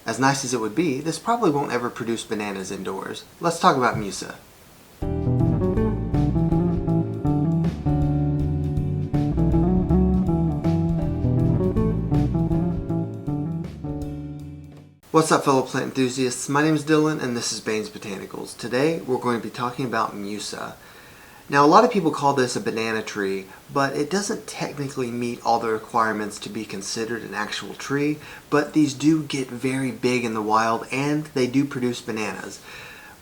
As nice as it would be, this probably won't ever produce bananas indoors. Let's talk about Musa. What's up, fellow plant enthusiasts? My name is Dylan and this is Bane's Botanicals. Today we're going to be talking about Musa. Now, a lot of people call this a banana tree, but it doesn't technically meet all the requirements to be considered an actual tree, but these do get very big in the wild and they do produce bananas.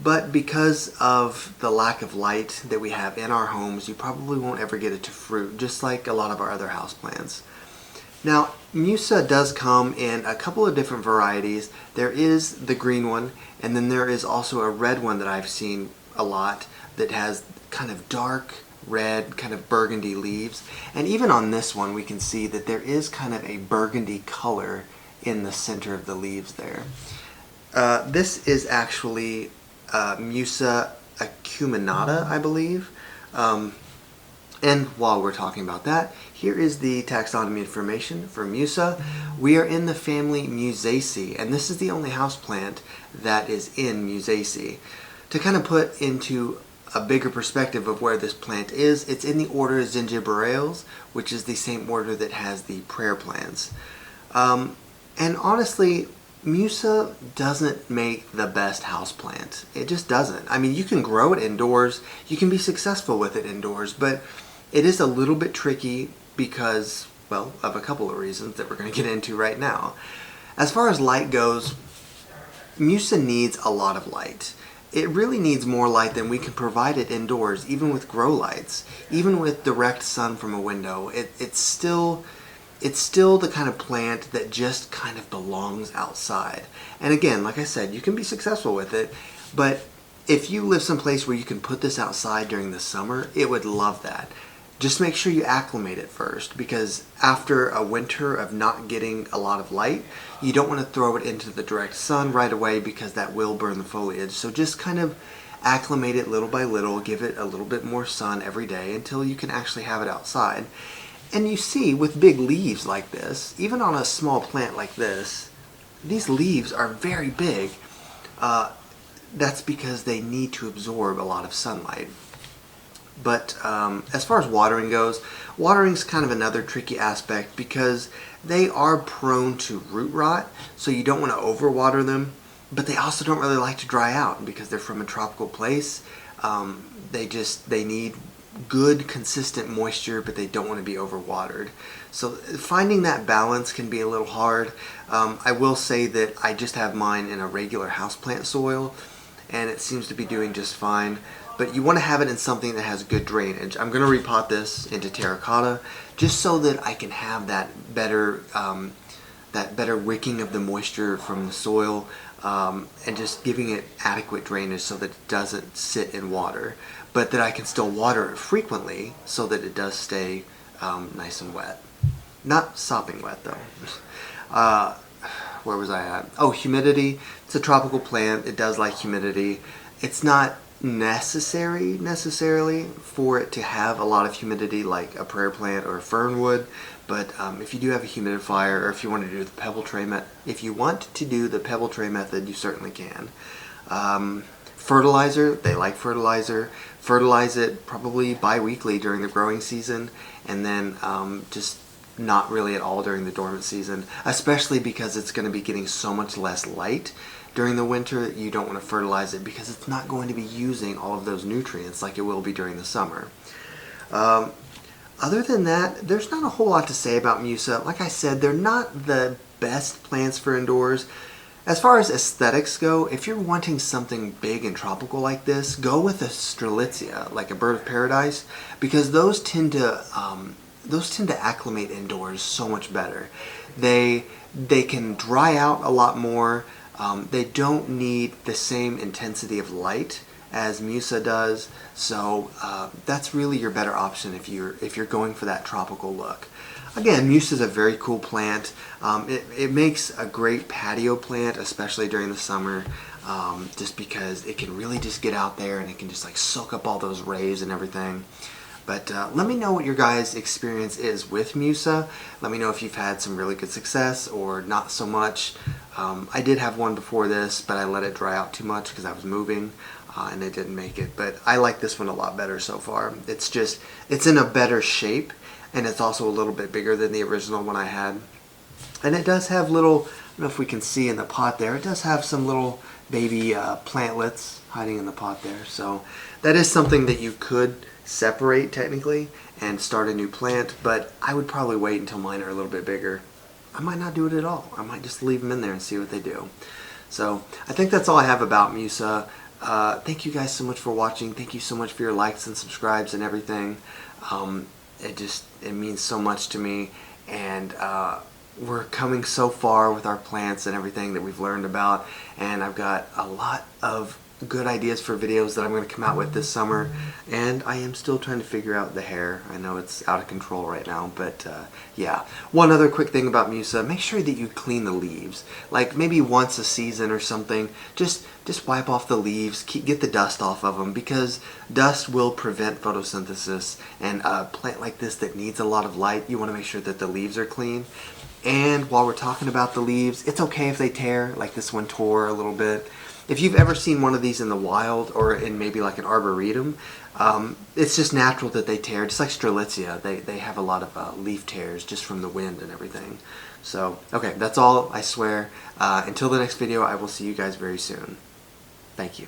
But because of the lack of light that we have in our homes, you probably won't ever get it to fruit, just like a lot of our other houseplants. Now, Musa does come in a couple of different varieties. There is the green one, and then there is also a red one that I've seen a lot that has kind of dark red, kind of burgundy leaves. And even on this one, we can see that there is kind of a burgundy color in the center of the leaves there. This is actually Musa acuminata, I believe. And while we're talking about that, here is the taxonomy information for Musa. We are in the family Musaceae, and this is the only houseplant that is in Musaceae. To kind of put into a bigger perspective of where this plant is, it's in the order Zingiberales, which is the same order that has the prayer plants. And honestly, Musa doesn't make the best houseplant. It just doesn't. I mean, you can grow it indoors, you can be successful with it indoors, but it is a little bit tricky because, well, of a couple of reasons that we're going to get into right now. As far as light goes, Musa needs a lot of light. It really needs more light than we can provide it indoors, even with grow lights. Even with direct sun from a window, it's still the kind of plant that just kind of belongs outside. And again, like I said, you can be successful with it, but if you live someplace where you can put this outside during the summer, it would love that. Just make sure you acclimate it first, because after a winter of not getting a lot of light, you don't want to throw it into the direct sun right away because that will burn the foliage. So just kind of acclimate it little by little, give it a little bit more sun every day until you can actually have it outside. And you see, with big leaves like this, even on a small plant like this, these leaves are very big. That's because they need to absorb a lot of sunlight. But as far as watering goes, watering's kind of another tricky aspect because they are prone to root rot, so you don't want to overwater them, but they also don't really like to dry out because they're from a tropical place. They need good, consistent moisture, but they don't want to be overwatered. So finding that balance can be a little hard. I will say that I just have mine in a regular houseplant soil, and it seems to be doing just fine. But you want to have it in something that has good drainage. I'm going to repot this into terracotta just so that I can have that better wicking of the moisture from the soil, and just giving it adequate drainage so that it doesn't sit in water, but that I can still water it frequently so that it does stay nice and wet. Not sopping wet though. Where was I at? Oh, humidity. It's a tropical plant. It does like humidity. It's not necessarily for it to have a lot of humidity like a prayer plant or a fern would, but if you do have a humidifier, or if you want to do the pebble tray method, you certainly can. Fertilizer, they like fertilizer. Fertilize it probably bi-weekly during the growing season, and then just not really at all during the dormant season, especially because it's going to be getting so much less light during the winter. You don't want to fertilize it because it's not going to be using all of those nutrients like it will be during the summer. Other than that, there's not a whole lot to say about Musa. Like I said, they're not the best plants for indoors. As far as aesthetics go, if you're wanting something big and tropical like this, go with a Streltizia, like a bird of paradise, because those tend to acclimate indoors so much better. They can dry out a lot more. They don't need the same intensity of light as Musa does, so that's really your better option if you're going for that tropical look. Again, Musa is a very cool plant. It makes a great patio plant, especially during the summer, just because it can really just get out there and it can just like soak up all those rays and everything. But let me know what your guys' experience is with Musa. Let me know if you've had some really good success or not so much. I did have one before this, but I let it dry out too much because I was moving and it didn't make it. But I like this one a lot better so far. It's in a better shape, and it's also a little bit bigger than the original one I had. And it does have little, I don't know if we can see in the pot there, it does have some little baby plantlets hiding in the pot there. So that is something that you could separate technically and start a new plant, but I would probably wait until mine are a little bit bigger. I might not do it at all. I might just leave them in there and see what they do. So I think that's all I have about Musa. Thank you guys so much for watching. Thank you so much for your likes and subscribes and everything. It means so much to me, and we're coming so far with our plants and everything that we've learned about, and I've got a lot of good ideas for videos that I'm going to come out with this summer, and I am still trying to figure out the hair. I know it's out of control right now, but yeah. One other quick thing about Musa, make sure that you clean the leaves, like maybe once a season or something. Just wipe off the leaves, get the dust off of them, because dust will prevent photosynthesis, and a plant like this that needs a lot of light, you want to make sure that the leaves are clean. And while we're talking about the leaves, it's okay if they tear, like this one tore a little bit. If you've ever seen one of these in the wild or in maybe like an arboretum, it's just natural that they tear, just like Streltizia. They have a lot of leaf tears just from the wind and everything. So, okay, that's all, I swear. Until the next video, I will see you guys very soon. Thank you.